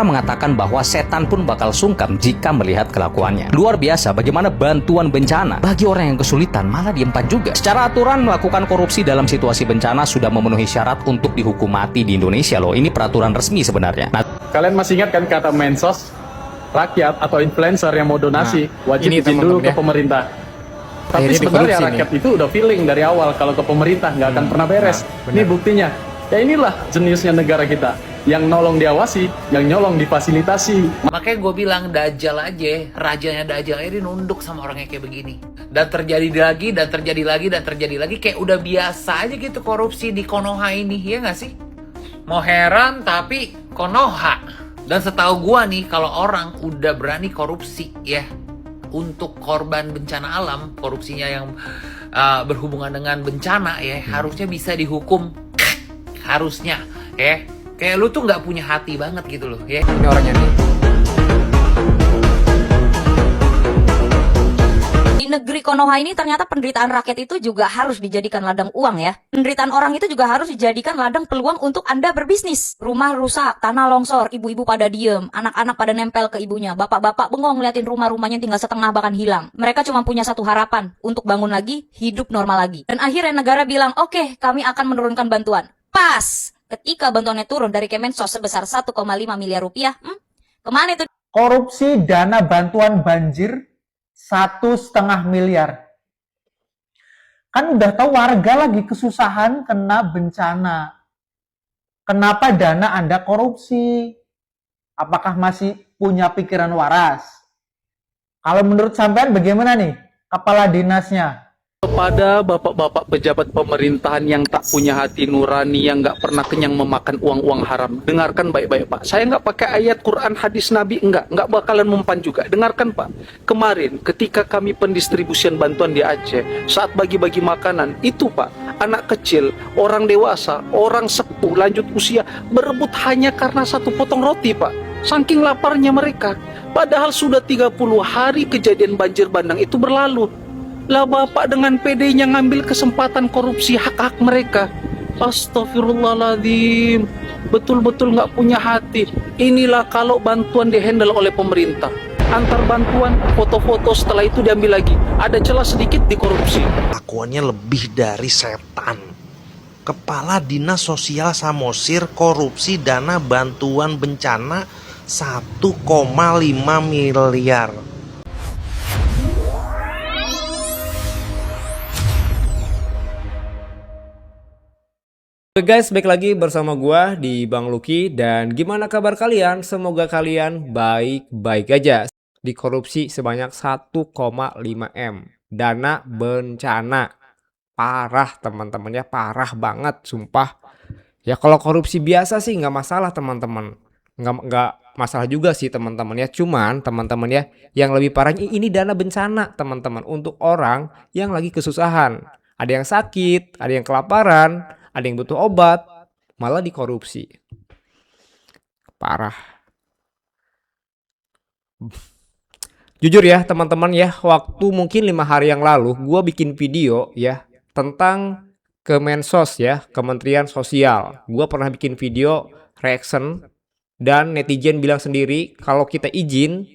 pepatah mengatakan bahwa setan pun bakal sungkan jika melihat kelakuannya. Luar biasa bagaimana bantuan bencana bagi orang yang kesulitan malah diempat juga. Secara aturan melakukan korupsi dalam situasi bencana sudah memenuhi syarat untuk dihukum mati di Indonesia loh. Ini peraturan resmi sebenarnya. Nah, kalian masih ingat kan kata mensos? Rakyat atau influencer yang mau donasi wajib izin dulu ke pemerintah. Tapi sebenarnya rakyat itu udah feeling dari awal kalau ke pemerintah nggak akan pernah beres. Ini buktinya. Ya inilah jeniusnya negara kita. Yang nolong diawasi, yang nyolong difasilitasi. Makanya gue bilang Dajjal aja, rajanya Dajjal ini nunduk sama orangnya kayak begini. Dan terjadi lagi, dan terjadi lagi, dan terjadi lagi. Kayak udah biasa aja gitu korupsi di Konoha ini, ya nggak sih? Mau heran tapi Konoha. Dan setahu gua nih, kalau orang udah berani korupsi ya, untuk korban bencana alam, korupsinya yang berhubungan dengan bencana ya, harusnya bisa dihukum. Harusnya ya. Kayak lu tuh nggak punya hati banget gitu loh ya. Ini orangnya nih. Negeri Konoha ini ternyata penderitaan rakyat itu juga harus dijadikan ladang uang ya. Penderitaan orang itu juga harus dijadikan ladang peluang untuk Anda berbisnis. Rumah rusak, tanah longsor, ibu-ibu pada diem, anak-anak pada nempel ke ibunya, bapak-bapak bengong ngeliatin rumah-rumahnya tinggal setengah bahkan hilang. Mereka cuma punya satu harapan, untuk bangun lagi, hidup normal lagi. Dan akhirnya negara bilang, oke, kami akan menurunkan bantuan. Pas! Ketika bantuannya turun dari Kemensos sebesar 1,5 miliar rupiah, kemana itu? Korupsi dana bantuan banjir 1,5 miliar. Kan udah tahu warga lagi kesusahan kena bencana. Kenapa dana Anda korupsi? Apakah masih punya pikiran waras? Kalau menurut sampean bagaimana nih kepala dinasnya? Kepada bapak-bapak pejabat pemerintahan yang tak punya hati nurani, yang nggak pernah kenyang memakan uang-uang haram, dengarkan baik-baik Pak. Saya nggak pakai ayat Quran, hadis Nabi, nggak bakalan mempan juga. Dengarkan Pak. Kemarin ketika kami pendistribusian bantuan di Aceh, saat bagi-bagi makanan, itu Pak, anak kecil, orang dewasa, orang sepuh, lanjut usia, berebut hanya karena satu potong roti Pak. Saking laparnya mereka. Padahal sudah 30 hari kejadian banjir bandang itu berlalu. Lah Bapak dengan PD-nya ngambil kesempatan korupsi hak-hak mereka. Astagfirullahaladzim. Betul-betul nggak punya hati. Inilah kalau bantuan dihandle oleh pemerintah. Antar bantuan, foto-foto, setelah itu diambil lagi. Ada celah sedikit dikorupsi. Akuannya lebih dari setan. Kepala Dinas Sosial Samosir korupsi dana bantuan bencana 1,5 miliar. Oke guys, balik lagi bersama gua di Bang Lucky. Dan gimana kabar kalian? Semoga kalian baik-baik aja. Dikorupsi sebanyak 1,5 M. Dana bencana. Parah teman-teman ya, parah banget sumpah. Ya kalau korupsi biasa sih nggak masalah teman-teman. Nggak masalah juga sih teman-teman ya. Cuman teman-teman ya, yang lebih parahnya ini dana bencana teman-teman. Untuk orang yang lagi kesusahan. Ada yang sakit, ada yang kelaparan, ada yang butuh obat, malah dikorupsi. Parah. Jujur ya teman-teman ya, waktu mungkin 5 hari yang lalu gue bikin video ya tentang Kemensos ya, Kementerian Sosial. Gue pernah bikin video reaction dan netizen bilang sendiri kalau kita izin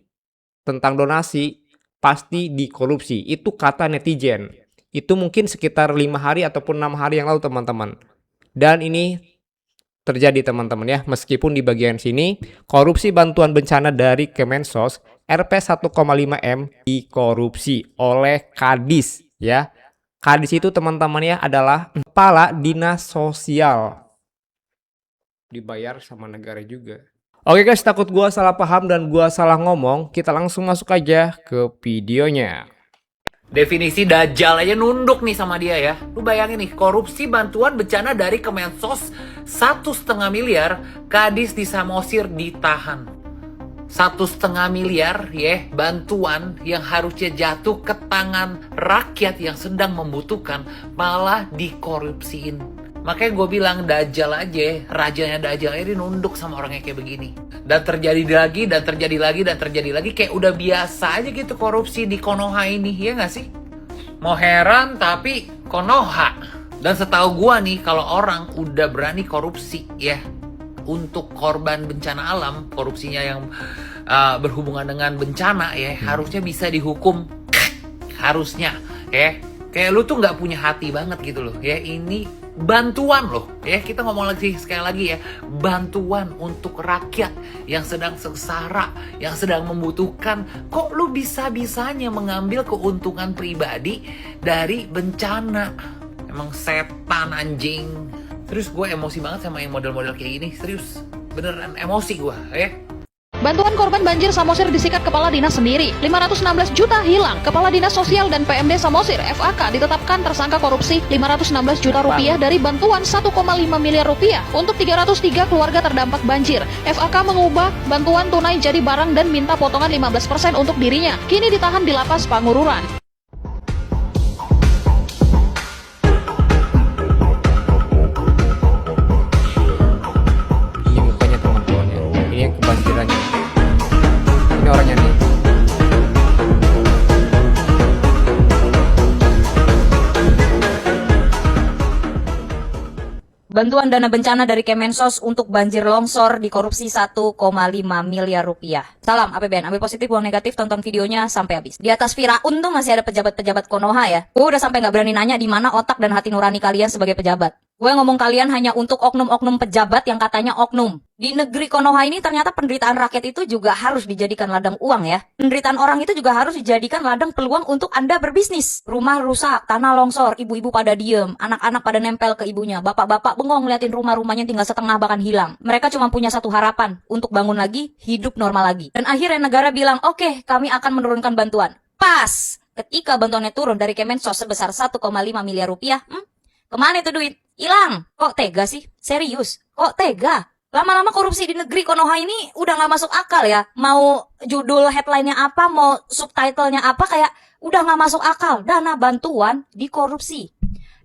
tentang donasi pasti dikorupsi. Itu kata netizen. Itu mungkin sekitar 5 hari ataupun 6 hari yang lalu teman-teman. Dan ini terjadi teman-teman ya. Meskipun di bagian sini korupsi bantuan bencana dari Kemensos Rp 1,5 M dikorupsi oleh Kadis ya. Kadis itu teman-teman ya adalah kepala dinas sosial. Dibayar sama negara juga. Oke guys, takut gua salah paham dan gua salah ngomong, kita langsung masuk aja ke videonya. Definisi Dajjal aja nunduk nih sama dia ya. Lu bayangin nih, korupsi bantuan bencana dari Kemensos 1,5 miliar, Kadis di Samosir ditahan. 1,5 miliar ya, bantuan yang harusnya jatuh ke tangan rakyat yang sedang membutuhkan, malah dikorupsiin. Makanya gue bilang Dajjal aja, rajanya Dajjal ini nunduk sama orangnya kayak begini. Dan terjadi lagi, dan terjadi lagi, dan terjadi lagi. Kayak udah biasa aja gitu korupsi di Konoha ini, ya nggak sih? Mau heran tapi Konoha. Dan setahu gue nih, kalau orang udah berani korupsi ya, untuk korban bencana alam, korupsinya yang berhubungan dengan bencana ya, harusnya bisa dihukum. Harusnya ya. Kayak lu tuh nggak punya hati banget gitu loh ya. Ini bantuan loh ya, kita ngomong lagi sekali lagi ya, bantuan untuk rakyat yang sedang sengsara, yang sedang membutuhkan. Kok lu bisa-bisanya mengambil keuntungan pribadi dari bencana? Emang setan anjing. Terus gue emosi banget sama yang model-model kayak gini, serius beneran emosi gue ya. Bantuan korban banjir Samosir disikat Kepala Dinas sendiri. 516 juta hilang. Kepala Dinas Sosial dan PMD Samosir (FAK) ditetapkan tersangka korupsi 516 juta rupiah dari bantuan 1,5 miliar rupiah untuk 303 keluarga terdampak banjir. FAK mengubah bantuan tunai jadi barang dan minta potongan 15% untuk dirinya. Kini ditahan di lapas Pangururan. Ini mukanya teman-teman ya. Ini yang kebanjirannya. Ini orangnya nih. Bantuan dana bencana dari Kemensos untuk banjir longsor dikorupsi 1,5 miliar rupiah. Salam APBN, ambil positif buang negatif, tonton videonya sampai habis. Di atas Firaun tuh masih ada pejabat-pejabat Konoha ya. Gue udah sampai nggak berani nanya di mana otak dan hati nurani kalian sebagai pejabat. Gue ngomong kalian hanya untuk oknum-oknum pejabat yang katanya oknum. Di negeri Konoha ini ternyata penderitaan rakyat itu juga harus dijadikan ladang uang ya. Penderitaan orang itu juga harus dijadikan ladang peluang untuk Anda berbisnis. Rumah rusak, tanah longsor, ibu-ibu pada diem, anak-anak pada nempel ke ibunya, bapak-bapak bengong ngeliatin rumah-rumahnya tinggal setengah bahkan hilang. Mereka cuma punya satu harapan, untuk bangun lagi, hidup normal lagi. Dan akhirnya negara bilang, oke, kami akan menurunkan bantuan. Pas! Ketika bantuannya turun dari Kemensos sebesar 1,5 miliar rupiah, kemana itu duit? Hilang. Kok tega sih? Serius? Kok tega? Lama-lama korupsi di negeri Konoha ini udah gak masuk akal ya. Mau judul headline-nya apa, mau subtitle-nya apa, kayak udah gak masuk akal. Dana bantuan dikorupsi.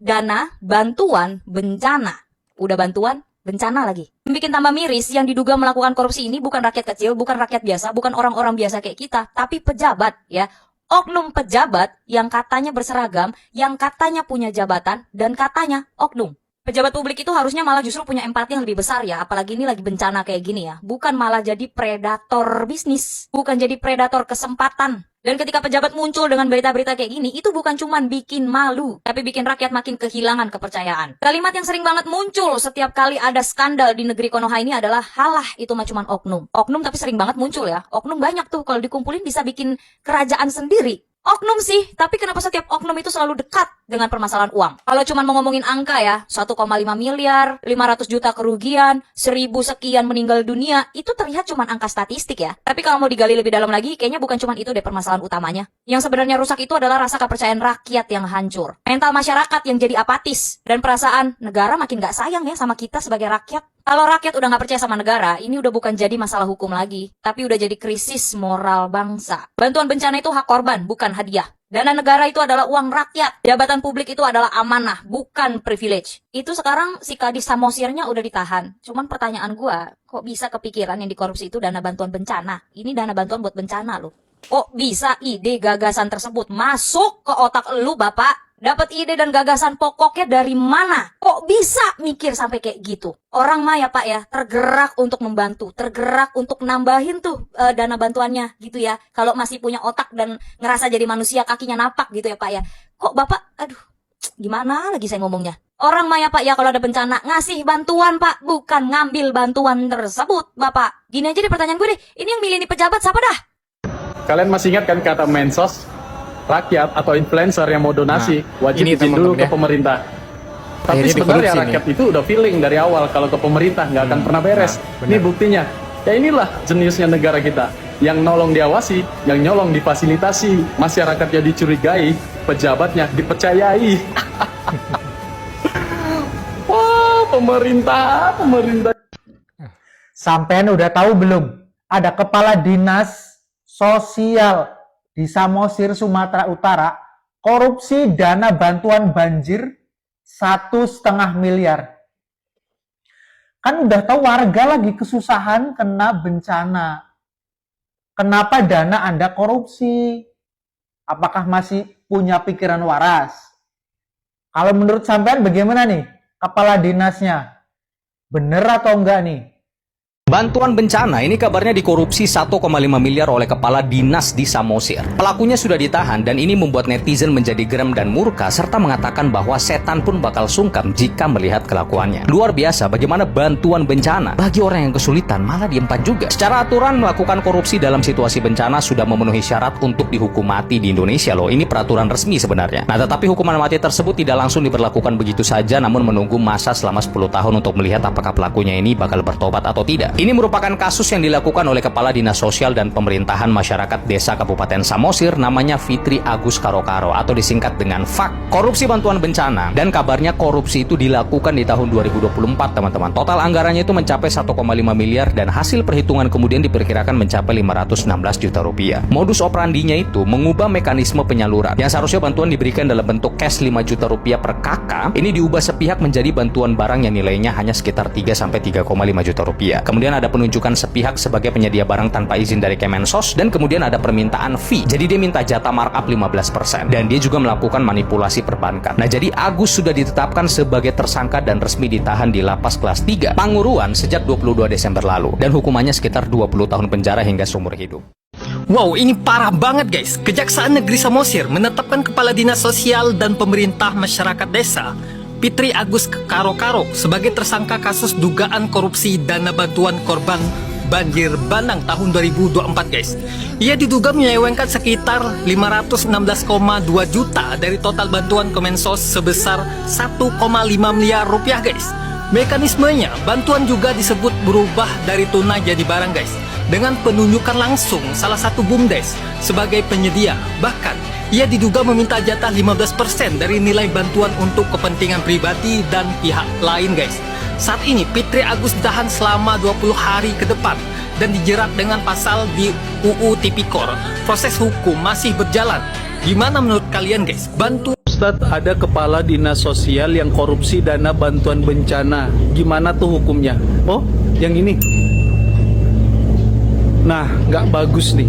Dana bantuan bencana. Udah bantuan bencana lagi. Bikin tambah miris, yang diduga melakukan korupsi ini bukan rakyat kecil, bukan rakyat biasa, bukan orang-orang biasa kayak kita, tapi pejabat ya. Oknum pejabat yang katanya berseragam, yang katanya punya jabatan, dan katanya oknum. Pejabat publik itu harusnya malah justru punya empati yang lebih besar ya, apalagi ini lagi bencana kayak gini ya. Bukan malah jadi predator bisnis, bukan jadi predator kesempatan. Dan ketika pejabat muncul dengan berita-berita kayak gini, itu bukan cuman bikin malu, tapi bikin rakyat makin kehilangan kepercayaan. Kalimat yang sering banget muncul setiap kali ada skandal di negeri Konoha ini adalah, halah itu mah cuman oknum. Oknum tapi sering banget muncul ya. Oknum banyak tuh, kalau dikumpulin bisa bikin kerajaan sendiri. Oknum sih, tapi kenapa setiap oknum itu selalu dekat dengan permasalahan uang? Kalau cuma mau ngomongin angka ya, 1,5 miliar, 500 juta kerugian, 1000 sekian meninggal dunia, itu terlihat cuma angka statistik ya. Tapi kalau mau digali lebih dalam lagi, kayaknya bukan cuma itu deh permasalahan utamanya. Yang sebenarnya rusak itu adalah rasa kepercayaan rakyat yang hancur. Mental masyarakat yang jadi apatis. Dan perasaan negara makin gak sayang ya sama kita sebagai rakyat. Kalau rakyat udah gak percaya sama negara, ini udah bukan jadi masalah hukum lagi, tapi udah jadi krisis moral bangsa. Bantuan bencana itu hak korban, bukan hadiah. Dana negara itu adalah uang rakyat. Jabatan publik itu adalah amanah, bukan privilege. Itu sekarang si Kadis Samosirnya udah ditahan. Cuman pertanyaan gua, kok bisa kepikiran yang dikorupsi itu dana bantuan bencana? Ini dana bantuan buat bencana loh. Kok bisa ide gagasan tersebut masuk ke otak lu, Bapak? Dapat ide dan gagasan pokoknya dari mana? Kok bisa mikir sampai kayak gitu? Orang mah ya Pak ya, tergerak untuk membantu, tergerak untuk nambahin tuh dana bantuannya gitu ya. Kalau masih punya otak dan ngerasa jadi manusia kakinya napak gitu ya Pak ya. Kok Bapak, aduh, gimana lagi saya ngomongnya? Orang mah ya Pak ya, kalau ada bencana ngasih bantuan Pak, bukan ngambil bantuan tersebut Bapak. Gini aja deh pertanyaan gue deh, ini yang milih nih pejabat siapa dah? Kalian masih ingat kan kata mensos? Rakyat atau influencer yang mau donasi wajib ini izin dulu teman-teman ke ya. pemerintah. Tapi Akhirnya sebenarnya dikorupsi rakyat itu udah feeling dari awal kalau ke pemerintah nggak akan pernah beres. Nah, Ini buktinya. Ya inilah jeniusnya negara kita. Yang nolong diawasi, yang nyolong difasilitasi, masyarakatnya dicurigai, pejabatnya dipercayai. Wah, pemerintah. Sampean udah tahu belum? Ada kepala dinas sosial di Samosir, Sumatera Utara, korupsi dana bantuan banjir 1,5 miliar. Kan udah tahu warga lagi kesusahan kena bencana. Kenapa dana Anda korupsi? Apakah masih punya pikiran waras? Kalau menurut sampean bagaimana nih kepala dinasnya? Bener atau enggak nih? Bantuan bencana ini kabarnya dikorupsi 1,5 miliar oleh kepala dinas di Samosir. Pelakunya sudah ditahan dan ini membuat netizen menjadi geram dan murka serta mengatakan bahwa setan pun bakal sungkam jika melihat kelakuannya. Luar biasa bagaimana bantuan bencana bagi orang yang kesulitan malah diempat juga. Secara aturan melakukan korupsi dalam situasi bencana sudah memenuhi syarat untuk dihukum mati di Indonesia loh. Ini peraturan resmi sebenarnya. Nah, tetapi hukuman mati tersebut tidak langsung diberlakukan begitu saja namun menunggu masa selama 10 tahun untuk melihat apakah pelakunya ini bakal bertobat atau tidak. Ini merupakan kasus yang dilakukan oleh Kepala Dinas Sosial dan Pemerintahan Masyarakat Desa Kabupaten Samosir namanya Fitri Agus Karokaro atau disingkat dengan FAK. Korupsi bantuan bencana dan kabarnya korupsi itu dilakukan di tahun 2024 teman-teman. Total anggarannya itu mencapai 1,5 miliar dan hasil perhitungan kemudian diperkirakan mencapai 516 juta rupiah. Modus operandinya itu mengubah mekanisme penyaluran. Yang seharusnya bantuan diberikan dalam bentuk cash 5 juta rupiah per kakak, ini diubah sepihak menjadi bantuan barang yang nilainya hanya sekitar 3-3,5 juta rupiah. Kemudian ada penunjukan sepihak sebagai penyedia barang tanpa izin dari Kemensos dan kemudian ada permintaan fee. Jadi dia minta jatah markup 15% dan dia juga melakukan manipulasi perbankan. Nah, jadi Agus sudah ditetapkan sebagai tersangka dan resmi ditahan di lapas kelas 3 Panguruan sejak 22 Desember lalu dan hukumannya sekitar 20 tahun penjara hingga seumur hidup. Wow, ini parah banget guys. Kejaksaan Negeri Samosir menetapkan Kepala Dinas Sosial dan Pemerintah Masyarakat Desa Fitri Agus Karokaro sebagai tersangka kasus dugaan korupsi dana bantuan korban banjir bandang tahun 2024 guys. Ia diduga menyelewengkan sekitar 516,2 juta dari total bantuan Kemensos sebesar 1,5 miliar rupiah guys. Mekanismenya, bantuan juga disebut berubah dari tunai jadi barang guys, dengan penunjukan langsung salah satu BUMDes sebagai penyedia. Bahkan ia diduga meminta jatah 15% dari nilai bantuan untuk kepentingan pribadi dan pihak lain guys. Saat ini Fitri Agus ditahan selama 20 hari ke depan dan dijerat dengan pasal di UU Tipikor. Proses hukum masih berjalan. Gimana menurut kalian guys? Ustadz, ada kepala dinas sosial yang korupsi dana bantuan bencana. Gimana tuh hukumnya? Oh, yang ini. Nah, nggak bagus nih.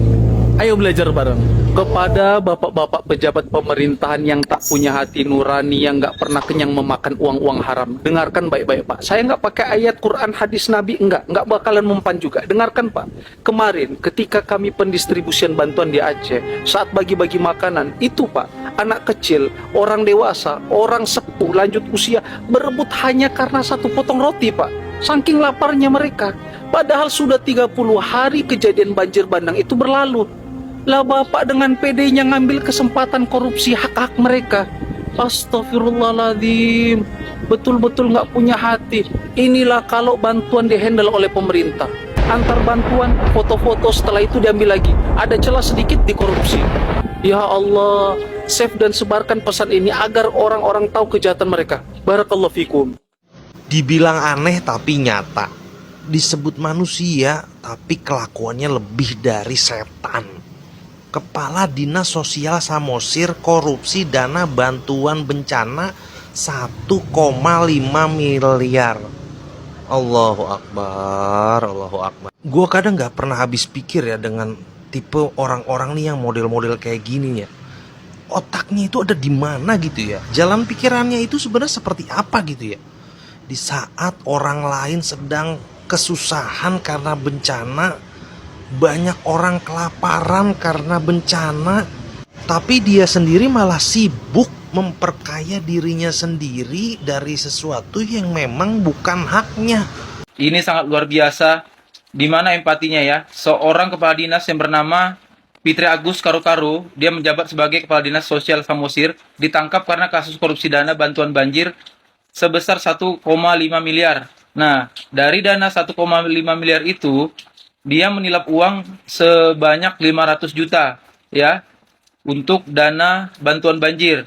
Ayo belajar bareng. Kepada bapak-bapak pejabat pemerintahan yang tak punya hati nurani, yang nggak pernah kenyang memakan uang-uang haram, dengarkan baik-baik Pak. Saya nggak pakai ayat Quran hadis Nabi, nggak bakalan mempan juga. Dengarkan Pak. Kemarin ketika kami pendistribusian bantuan di Aceh, saat bagi-bagi makanan, itu Pak, anak kecil, orang dewasa, orang sepuh, lanjut usia, berebut hanya karena satu potong roti Pak. Saking laparnya mereka. Padahal sudah 30 hari kejadian banjir bandang itu berlalu. Lah Bapak dengan PD-nya ngambil kesempatan korupsi hak-hak mereka. Astagfirullahaladzim. Betul-betul nggak punya hati. Inilah kalau bantuan dihandle oleh pemerintah. Antar bantuan, foto-foto, setelah itu diambil lagi. Ada celah sedikit dikorupsi. Ya Allah, save dan sebarkan pesan ini agar orang-orang tahu kejahatan mereka. Barakallahu fikum. Dibilang aneh tapi nyata. Disebut manusia tapi kelakuannya lebih dari setan. Kepala Dinas Sosial Samosir korupsi dana bantuan bencana 1,5 miliar. Allahu Akbar, Allahu Akbar. Gue kadang gak pernah habis pikir ya dengan tipe orang-orang nih yang model-model kayak gini ya. Otaknya itu ada di mana gitu ya. Jalan pikirannya itu sebenarnya seperti apa gitu ya. Di saat orang lain sedang kesusahan karena bencana, banyak orang kelaparan karena bencana, tapi dia sendiri malah sibuk memperkaya dirinya sendiri dari sesuatu yang memang bukan haknya. Ini sangat luar biasa. Di mana empatinya ya? Seorang kepala dinas yang bernama Fitri Agus Karokaro, dia menjabat sebagai kepala dinas sosial Samosir, ditangkap karena kasus korupsi dana bantuan banjir sebesar 1,5 miliar. Nah, dari dana 1,5 miliar itu, dia menilap uang sebanyak 500 juta ya untuk dana bantuan banjir.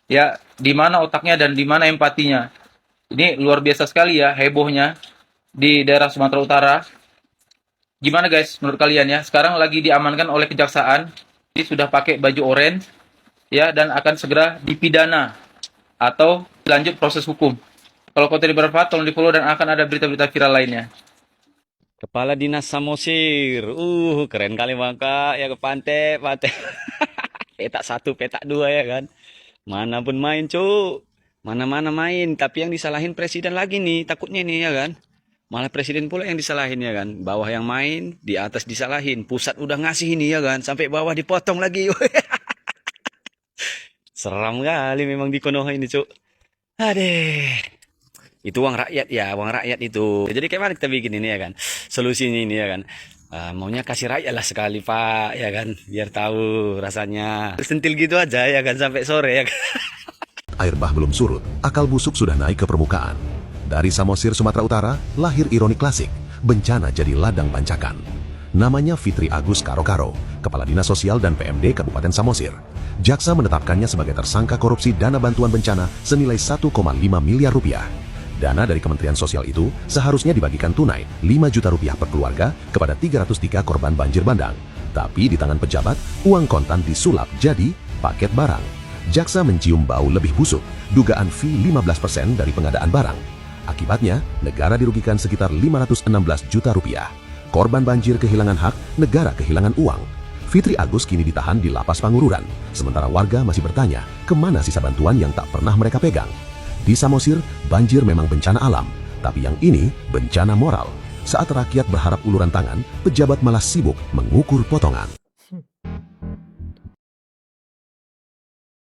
Ya, di mana otaknya dan di mana empatinya. Ini luar biasa sekali ya hebohnya di daerah Sumatera Utara. Gimana guys menurut kalian ya? Sekarang lagi diamankan oleh kejaksaan. Dia sudah pakai baju orange ya dan akan segera dipidana atau lanjut proses hukum. Kalau konten ini bermanfaat tolong di-follow dan akan ada berita-berita viral lainnya. Kepala Dinas Samosir, keren kali Kak, ya ke pantai. Petak 1, petak 2 ya kan. Mana pun main, Cuk. Mana-mana main, tapi yang disalahin presiden lagi nih, takutnya nih ya kan. Malah presiden pula yang disalahin ya kan. Bawah yang main, di atas disalahin. Pusat udah ngasih ini ya kan, sampai bawah dipotong lagi. Seram kali memang di Konoha ini, Cuk. Adeh. Itu uang rakyat ya, uang rakyat itu. Jadi kayak mana kita bikin ini ya kan? Solusinya ini ya kan. Maunya kasih rakyat lah sekali Pak, ya kan? Biar tahu rasanya. Sentil gitu aja ya kan, sampai sore ya kan? Air bah belum surut, akal busuk sudah naik ke permukaan. Dari Samosir, Sumatera Utara, lahir ironi klasik. Bencana jadi ladang bancakan. Namanya Fitri Agus Karo-Karo, Kepala Dinas Sosial dan PMD Kabupaten Samosir. Jaksa menetapkannya sebagai tersangka korupsi dana bantuan bencana senilai 1,5 miliar rupiah. Dana dari Kementerian Sosial itu seharusnya dibagikan tunai 5 juta rupiah per keluarga kepada 303 korban banjir bandang. Tapi di tangan pejabat, uang kontan disulap jadi paket barang. Jaksa mencium bau lebih busuk, dugaan fee 15% dari pengadaan barang. Akibatnya, negara dirugikan sekitar 516 juta rupiah. Korban banjir kehilangan hak, negara kehilangan uang. Fitri Agus kini ditahan di Lapas Pangururan, sementara warga masih bertanya kemana sisa bantuan yang tak pernah mereka pegang. Di Samosir, banjir memang bencana alam, tapi yang ini bencana moral. Saat rakyat berharap uluran tangan, pejabat malah sibuk mengukur potongan.